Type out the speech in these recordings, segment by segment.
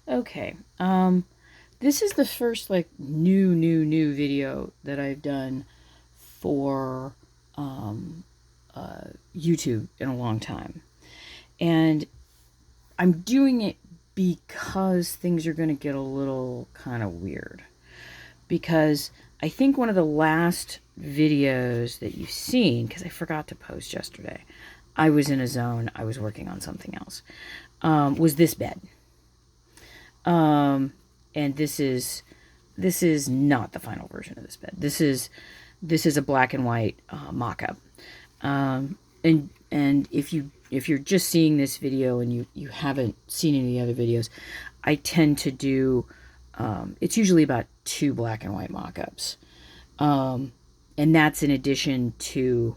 Okay. This is the first like new video that I've done for YouTube in a long time. And I'm doing it because things are going to get a little kind of weird. Because I think one of the last videos that you've seen, because I forgot to post yesterday, I was in a zone, I was working on something else, was this bed. And this is not the final version of this bed. This is a black and white mock-up. And if you're just seeing this video and you haven't seen any other videos, I tend to do it's usually about 2 black and white mock-ups. And that's in addition to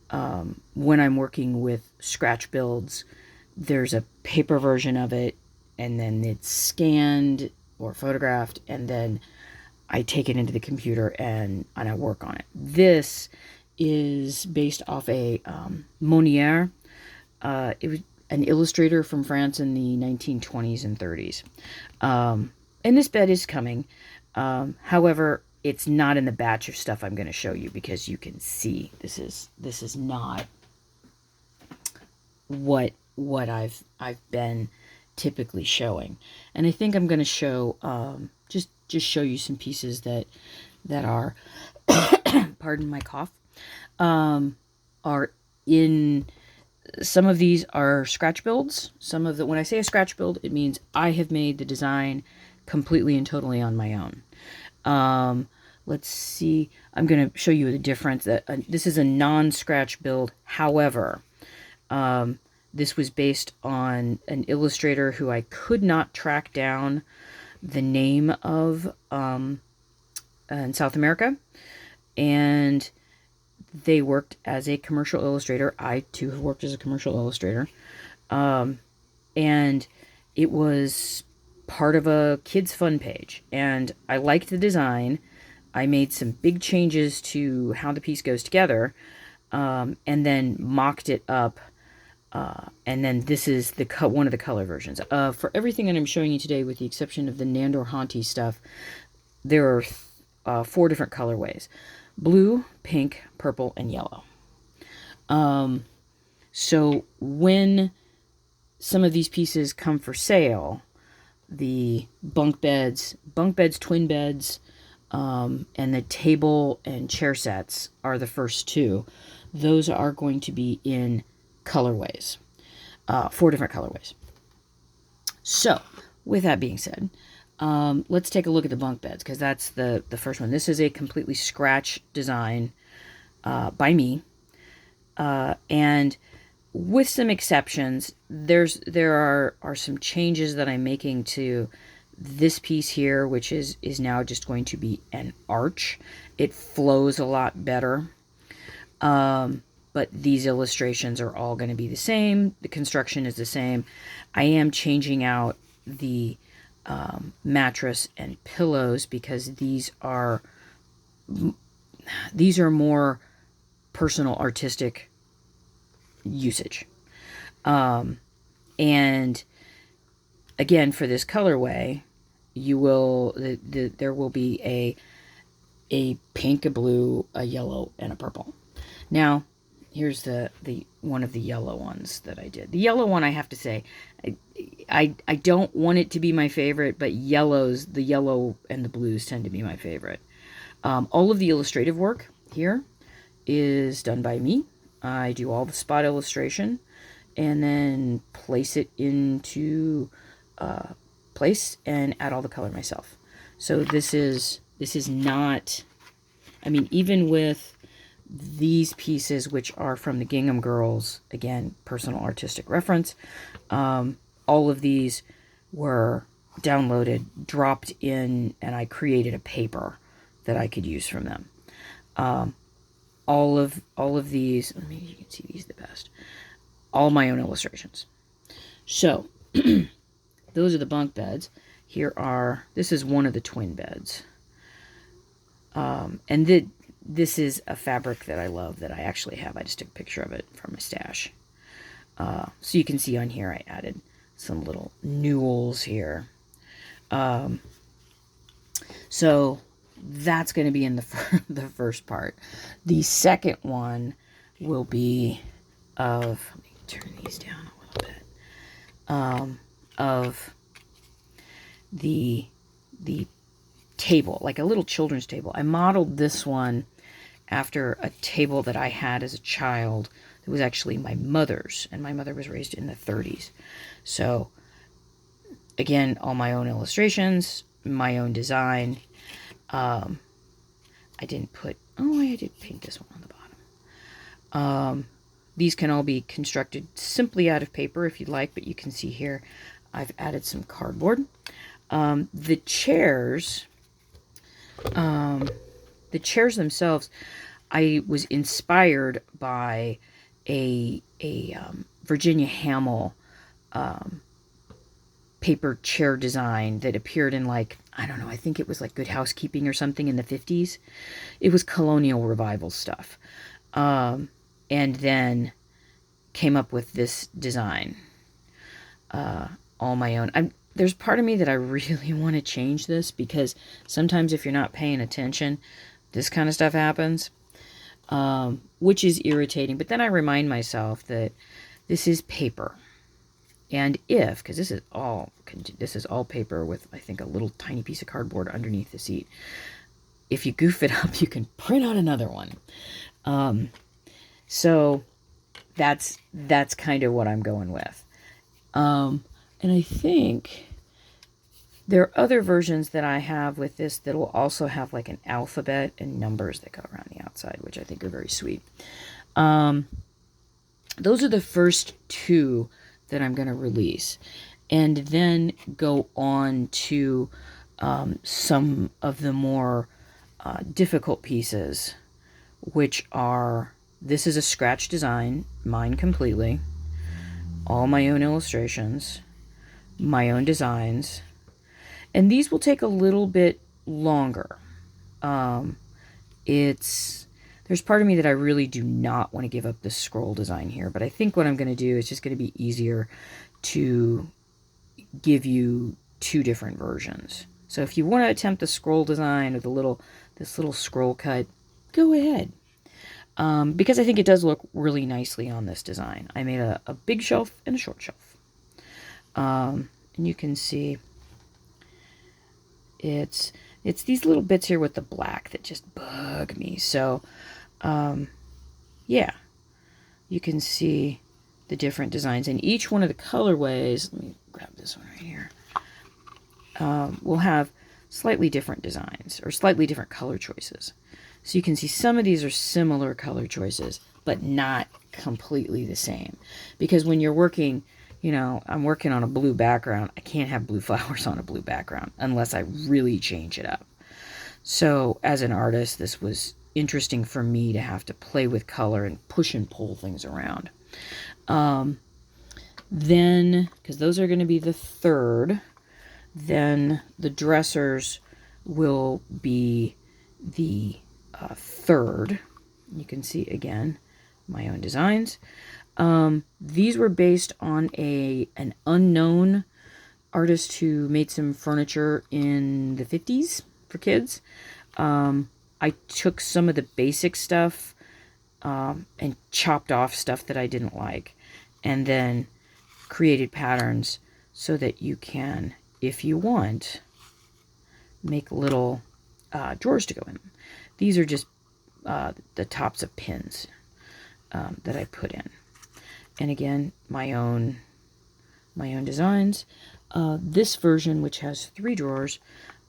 when I'm working with scratch builds, there's a paper version of it, and then it's scanned or photographed, and then I take it into the computer and I work on it. This is based off a Monier. It was an illustrator from France in the 1920s and 30s. And this bed is coming. However, it's not in the batch of stuff I'm going to show you, because you can see this is not what I've been typically showing. And I think I'm going to show just show you some pieces that are pardon my cough, are in. Some of these are scratch builds. Some of the, when I say a scratch build, it means I have made the design completely and totally on my own. Let's see. I'm going to show you the difference. That this is a non-scratch build. However, this was based on an illustrator who I could not track down the name of in South America, and they worked as a commercial illustrator. I too have worked as a commercial illustrator, and it was part of a kids fun page, and I liked the design. I made some big changes to how the piece goes together, and then mocked it up. And then this is the one of the color versions. For everything that I'm showing you today, with the exception of the Nandor Honti stuff, there are 4 different colorways: blue, pink, purple, and yellow. So when some of these pieces come for sale, the bunk beds, twin beds, and the table and chair sets are the first 2. Those are going to be in colorways, 4 different colorways. So with that being said, let's take a look at the bunk beds, because that's the first one. This is a completely scratch design by me, and with some exceptions, there are some changes that I'm making to this piece here, which is now just going to be an arch. It flows a lot better. But these illustrations are all going to be the same. The construction is the same. I am changing out the mattress and pillows, because these are more personal artistic usage. And again, for this colorway, you will there will be a pink, a blue, a yellow, and a purple. Now, here's the one of the yellow ones that I did. The yellow one, I have to say, I don't want it to be my favorite, but the yellow and the blues tend to be my favorite. All of the illustrative work here is done by me. I do all the spot illustration and then place it into place and add all the color myself. So this is not, I mean, even with these pieces, which are from the Gingham Girls, again, personal artistic reference, all of these were downloaded, dropped in, and I created a paper that I could use from them. All of these, maybe you can see these the best, all my own illustrations. So those are the bunk beds. This is one of the twin beds. And this is a fabric that I love, that I actually have. I just took a picture of it from my stash. So you can see on here I added some little newels here. So that's going to be in the first part. The second one will be of, let me turn these down a little bit, of the table, like a little children's table. I modeled this one after a table that I had as a child. It was actually my mother's, and my mother was raised in the 30s. So again, all my own illustrations, my own design. I didn't put, oh, I did paint this one on the bottom. These can all be constructed simply out of paper if you'd like, but you can see here I've added some cardboard. The chairs themselves, I was inspired by a Virginia Hamel paper chair design that appeared in, like, I don't know, I think it was like Good Housekeeping or something in the 50s. It was colonial revival stuff. And then came up with this design, all my own. There's part of me that I really want to change this, because sometimes if you're not paying attention, this kind of stuff happens, which is irritating. But then I remind myself that this is paper. And because this is all paper with, I think, a little tiny piece of cardboard underneath the seat. If you goof it up, you can print out another one. So that's kind of what I'm going with. And I think there are other versions that I have with this that will also have like an alphabet and numbers that go around the outside, which I think are very sweet. Those are the first two that I'm going to release, and then go on to some of the more difficult pieces, which are, this is a scratch design, mine completely, all my own illustrations, my own designs, and these will take a little bit longer. There's part of me that I really do not want to give up the scroll design here, but I think what I'm going to do is just going to be easier to give you two different versions. So if you want to attempt the scroll design with this little scroll cut, go ahead. Because I think it does look really nicely on this design. I made a big shelf and a short shelf. And you can see it's these little bits here with the black that just bug me. So, yeah, you can see the different designs. And each one of the colorways, let me grab this one right here, will have slightly different designs or slightly different color choices. So you can see some of these are similar color choices, but not completely the same. Because when you're working, I'm working on a blue background, I can't have blue flowers on a blue background unless I really change it up. So as an artist, this was interesting for me to have to play with color and push and pull things around. Then, because those are going to be the third, then the dressers will be the third. You can see, again, my own designs. These were based on an unknown artist who made some furniture in the 50s for kids. I took some of the basic stuff and chopped off stuff that I didn't like, and then created patterns so that you can, if you want, make little drawers to go in. These are just the tops of pins that I put in. And again, my own designs. This version, which has 3 drawers,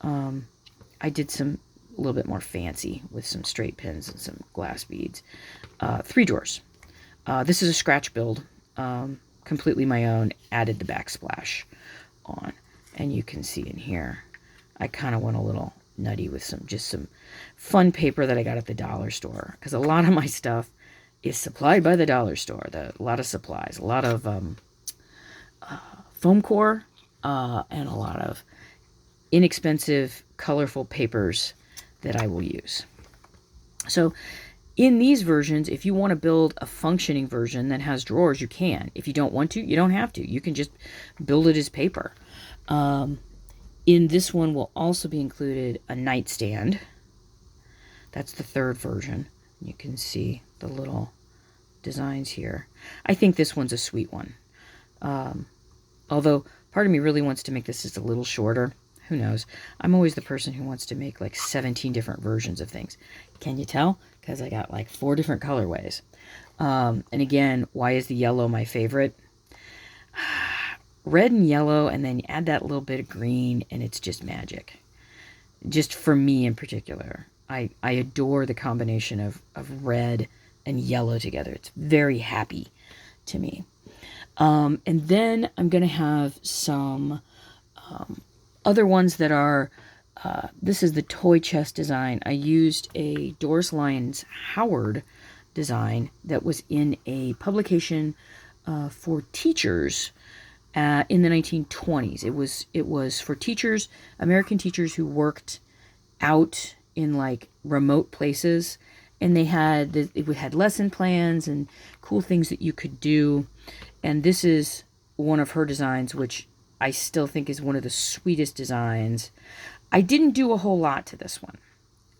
I did a little bit more fancy with some straight pins and some glass beads. 3 drawers. This is a scratch build, completely my own. Added the backsplash on, and you can see in here, I kind of went a little nutty with some fun paper that I got at the dollar store, because a lot of my stuff is supplied by the dollar store. A lot of supplies, a lot of foam core, and a lot of inexpensive, colorful papers that I will use. So in these versions, if you want to build a functioning version that has drawers, you can. If you don't want to, you don't have to. You can just build it as paper. In this one will also be included a nightstand. That's the third version. You can see the little designs here. I think this one's a sweet one. Although part of me really wants to make this just a little shorter. Who knows? I'm always the person who wants to make like 17 different versions of things. Can you tell? Because I got like 4 different colorways. And again, why is the yellow my favorite? Red and yellow, and then you add that little bit of green, and it's just magic. Just for me in particular. I adore the combination of red and yellow together. It's very happy to me. And then I'm going to have some other ones that are, this is the toy chest design. I used a Doris Lyons Howard design that was in a publication for teachers in the 1920s. It was for teachers, American teachers who worked out in like remote places, and it had lesson plans and cool things that you could do. And this is one of her designs, which I still think is one of the sweetest designs. I didn't do a whole lot to this one,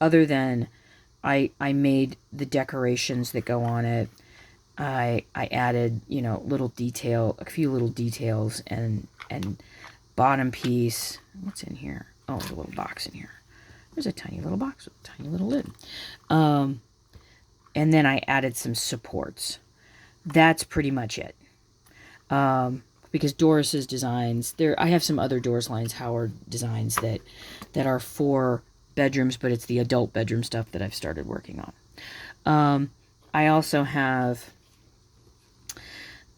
other than I made the decorations that go on it. I added, a few little details, and bottom piece. What's in here? Oh, there's a little box in here. There's a tiny little box with a tiny little lid. And then I added some supports. That's pretty much it. Because Doris's designs, I have some other Doris Lyons Howard designs that are for bedrooms, but it's the adult bedroom stuff that I've started working on. I also have,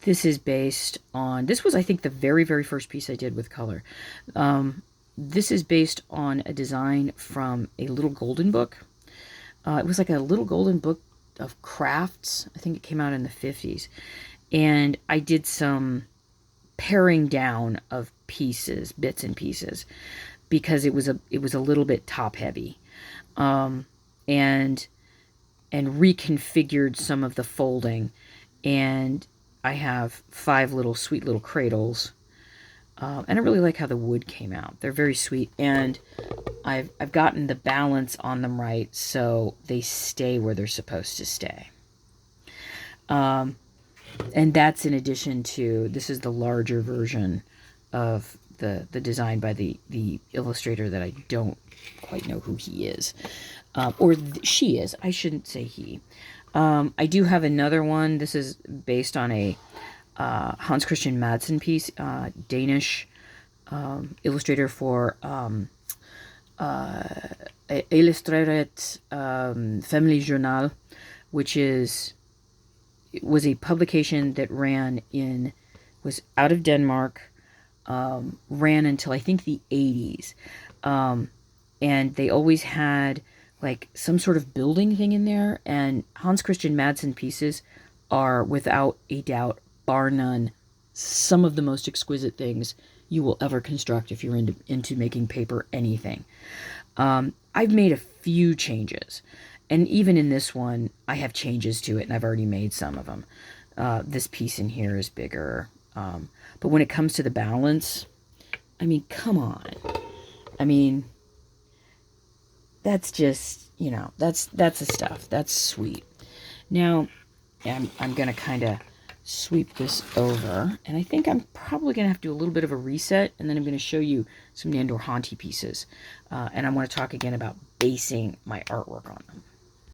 this is based on, this was, I think, the very, very first piece I did with color. This is based on a design from a little golden book. It was like a little golden book of crafts. I think it came out in the 50s. And I did some paring down of pieces, bits and pieces, because it was a little bit top heavy. And reconfigured some of the folding. And I have 5 sweet little cradles. And I really like how the wood came out. They're very sweet, and I've gotten the balance on them right, so they stay where they're supposed to stay. And that's in addition to, this is the larger version of the design by the illustrator that I don't quite know who he is. She is. I shouldn't say he. I do have another one. This is based on a Hans Christian Madsen piece, Danish illustrator for Illustrated Family Journal, which was a publication that was out of Denmark, ran until I think the 80s. And they always had like some sort of building thing in there, and Hans Christian Madsen pieces are, without a doubt, bar none, some of the most exquisite things you will ever construct if you're into making paper anything. I've made a few changes, and even in this one, I have changes to it, and I've already made some of them. This piece in here is bigger, but when it comes to the balance, I mean, come on. I mean, that's just, that's the stuff. That's sweet. Now, I'm going to kind of sweep this over, and I think I'm probably going to have to do a little bit of a reset, and then I'm going to show you some Nandor Honti pieces, and I want to talk again about basing my artwork on them.